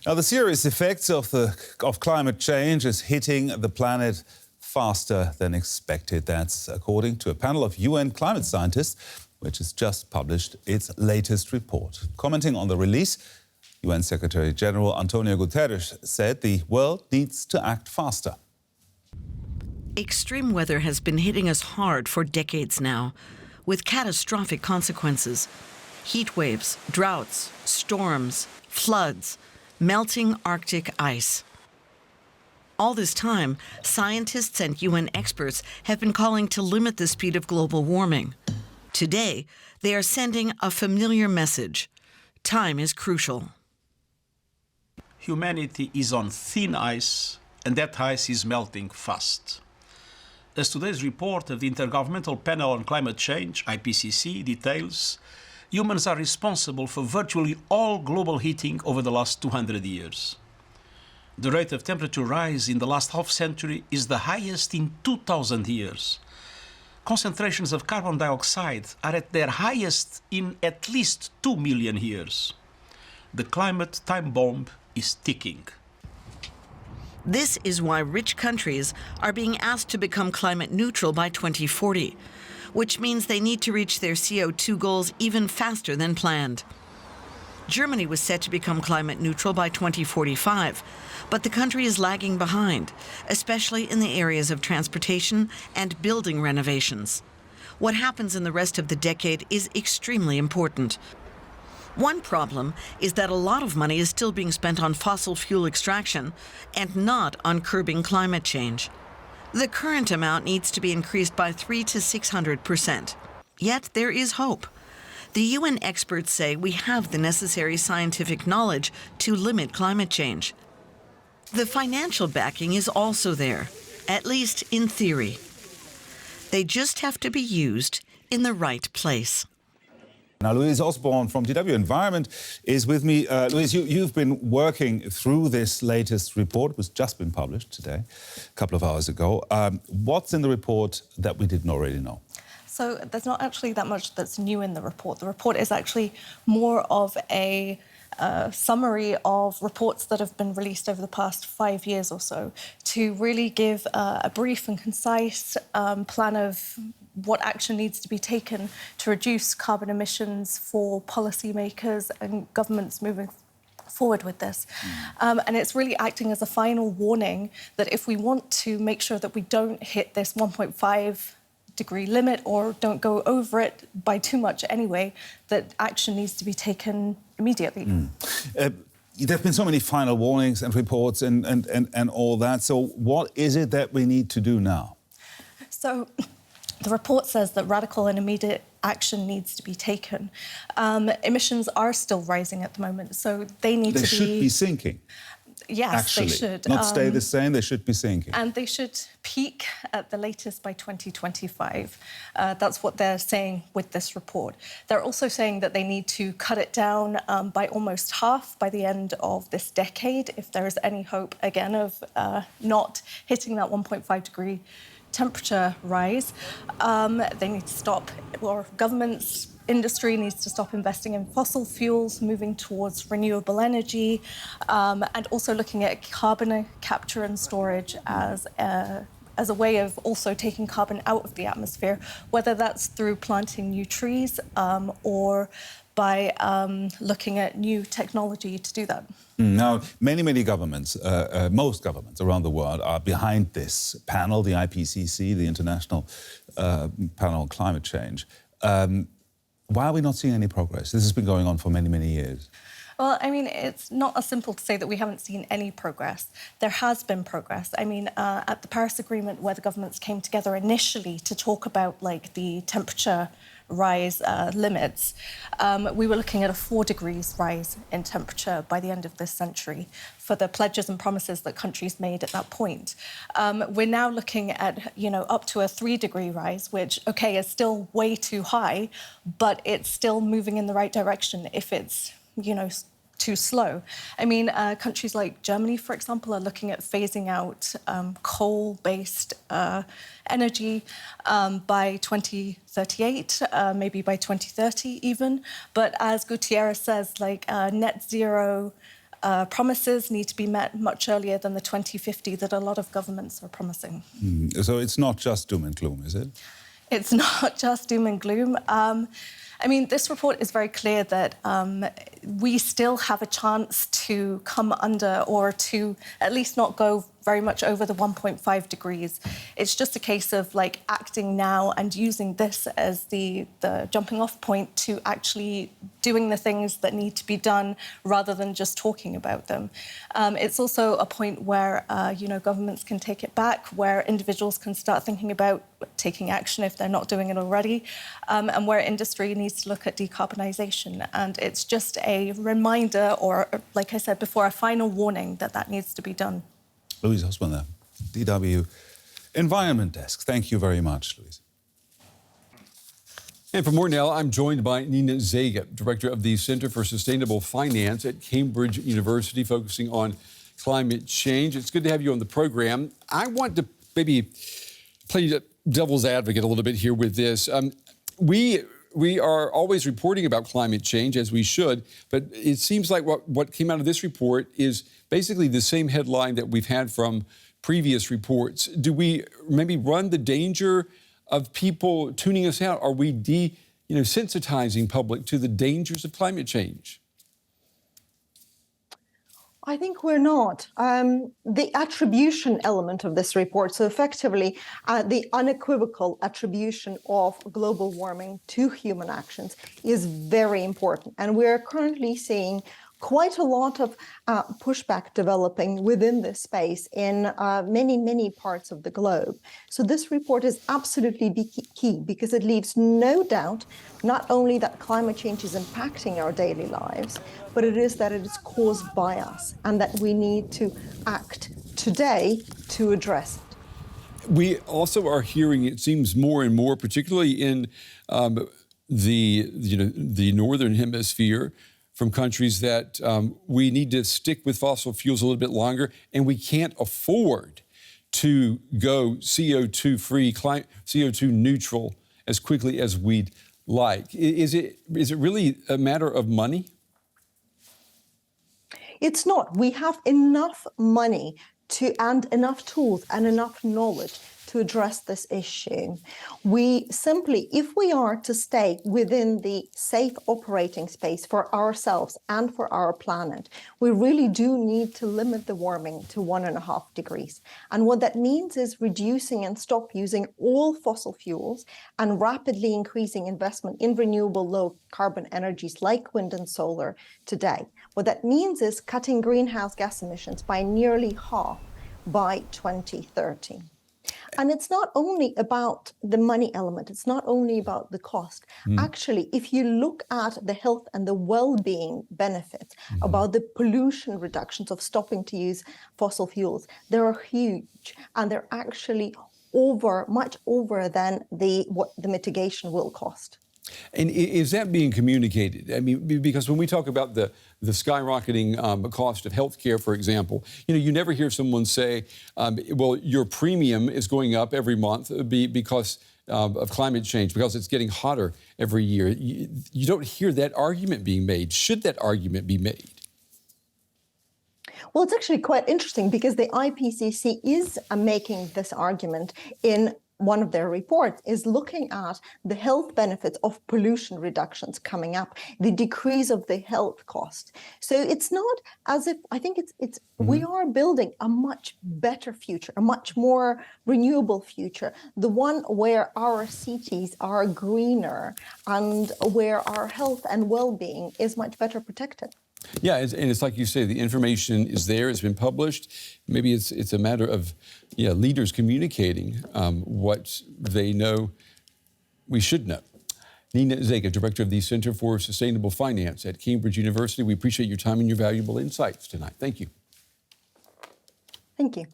Now, the serious effects of climate change is hitting the planet faster than expected. That's according to a panel of UN climate scientists, which has just published its latest report. Commenting on the release, UN Secretary-General Antonio Guterres said the world needs to act faster. Extreme weather has been hitting us hard for decades now, with catastrophic consequences. Heat waves, droughts, storms, floods, melting Arctic ice. All this time, scientists and UN experts have been calling to limit the speed of global warming. Today, they are sending a familiar message. Time is crucial. Humanity is on thin ice, and that ice is melting fast. As today's report of the Intergovernmental Panel on Climate Change, ipcc, details, humans are responsible for virtually all global heating over the last 200 years. The rate of temperature rise in the last half-century is the highest in 2,000 years. Concentrations of carbon dioxide are at their highest in at least 2 million years. The climate time bomb is ticking. This is why rich countries are being asked to become climate neutral by 2040, which means they need to reach their CO2 goals even faster than planned. Germany was set to become climate neutral by 2045, but the country is lagging behind, especially in the areas of transportation and building renovations. What happens in the rest of the decade is extremely important. One problem is that a lot of money is still being spent on fossil fuel extraction and not on curbing climate change. The current amount needs to be increased by 300% to 600%. Yet there is hope. The UN experts say we have the necessary scientific knowledge to limit climate change. The financial backing is also there, at least in theory. They just have to be used in the right place. Now, Louise Osborne from DW Environment is with me. Louise, you've been working through this latest report. It was just been published today, a couple of hours ago. What's in the report that we didn't already know? So there's not actually that much that's new in the report. The report is actually more of a summary of reports that have been released over the past 5 years or so to really give a brief and concise plan of what action needs to be taken to reduce carbon emissions for policymakers and governments moving forward with this. And it's really acting as a final warning that if we want to make sure that we don't hit this 1.5-degree limit or don't go over it by too much anyway, that action needs to be taken immediately. There have been so many final warnings and reports and all that. So what is it that we need to do now? So the report says that radical and immediate action needs to be taken. Emissions are still rising at the moment, so they need to be... They should be sinking. Yes, actually, they should. Not stay the same, they should be sinking. And they should peak at the latest by 2025. That's what they're saying with this report. They're also saying that they need to cut it down by almost half by the end of this decade, if there is any hope, again, of not hitting that 1.5-degree temperature rise. They need to stop, or governments, industry needs to stop investing in fossil fuels, moving towards renewable energy, and also looking at carbon capture and storage as a way of also taking carbon out of the atmosphere, whether that's through planting new trees or by looking at new technology to do that. Now, many governments, most governments around the world are behind this panel, the ipcc, the International Panel on Climate Change. Why are we not seeing any progress? This has been going on for many years. Well, I mean, it's not as simple to say that we haven't seen any progress. There has been progress. I mean, at the Paris Agreement, where the governments came together initially to talk about, like, the temperature rise limits, we were looking at a 4 degrees rise in temperature by the end of this century for the pledges and promises that countries made at that point. We're now looking at, up to a 3-degree rise, which, okay, is still way too high, but it's still moving in the right direction if it's, too slow. I mean, countries like Germany, for example, are looking at phasing out coal-based energy by 2038, maybe by 2030 even. But as Gutierrez says, net zero promises need to be met much earlier than the 2050 that a lot of governments are promising. So it's not just doom and gloom, is it? It's not just doom and gloom. I mean, this report is very clear that we still have a chance to come under, or to at least not go very much over the 1.5 degrees. It's just a case of like acting now and using this as the jumping off point to actually doing the things that need to be done rather than just talking about them. It's also a point where, governments can take it back, where individuals can start thinking about taking action if they're not doing it already, and where industry needs to look at decarbonisation. And it's just a reminder, or like I said before, a final warning that that needs to be done. Louise Hosman there, DW Environment Desk. Thank you very much, Louise. And for more now, I'm joined by Nina Zega, Director of the Center for Sustainable Finance at Cambridge University, focusing on climate change. It's good to have you on the program. I want to maybe play devil's advocate a little bit here with this. We are always reporting about climate change, as we should, but it seems like what came out of this report is basically the same headline that we've had from previous reports. Do we maybe run the danger of people tuning us out? Are we sensitizing public to the dangers of climate change? I think we're not. The attribution element of this report, so effectively the unequivocal attribution of global warming to human actions, is very important. And we're currently seeing quite a lot of pushback developing within this space in many parts of the globe. So this report is absolutely key, because it leaves no doubt not only that climate change is impacting our daily lives, but it is that it is caused by us, and that we need to act today to address it. We also are hearing, it seems more and more, particularly in the northern hemisphere, from countries that we need to stick with fossil fuels a little bit longer, and we can't afford to go CO2 free, CO2 neutral as quickly as we'd like. Is it really a matter of money? It's not. We have enough money and enough tools and enough knowledge to address this issue. We simply, if we are to stay within the safe operating space for ourselves and for our planet, we really do need to limit the warming to 1.5 degrees. And what that means is reducing and stop using all fossil fuels and rapidly increasing investment in renewable low carbon energies like wind and solar today. What that means is cutting greenhouse gas emissions by nearly half by 2030. And it's not only about the money element, it's not only about the cost. Actually, if you look at the health and the well-being benefits, about the pollution reductions of stopping to use fossil fuels, they are huge, and they're actually much over than what the mitigation will cost. And is that being communicated? I mean, because when we talk about the skyrocketing cost of healthcare, for example, you never hear someone say, well, your premium is going up every month because of climate change, because it's getting hotter every year. You don't hear that argument being made. Should that argument be made? Well, it's actually quite interesting, because the IPCC is making this argument in one of their reports, is looking at the health benefits of pollution reductions coming up, the decrease of the health cost. So it's not as if, I think we are building a much better future, a much more renewable future, the one where our cities are greener and where our health and well-being is much better protected. Yeah, and it's like you say, the information is there, it's been published. Maybe it's a matter of leaders communicating what they know we should know. Nina Zega, Director of the Center for Sustainable Finance at Cambridge University. We appreciate your time and your valuable insights tonight. Thank you. Thank you.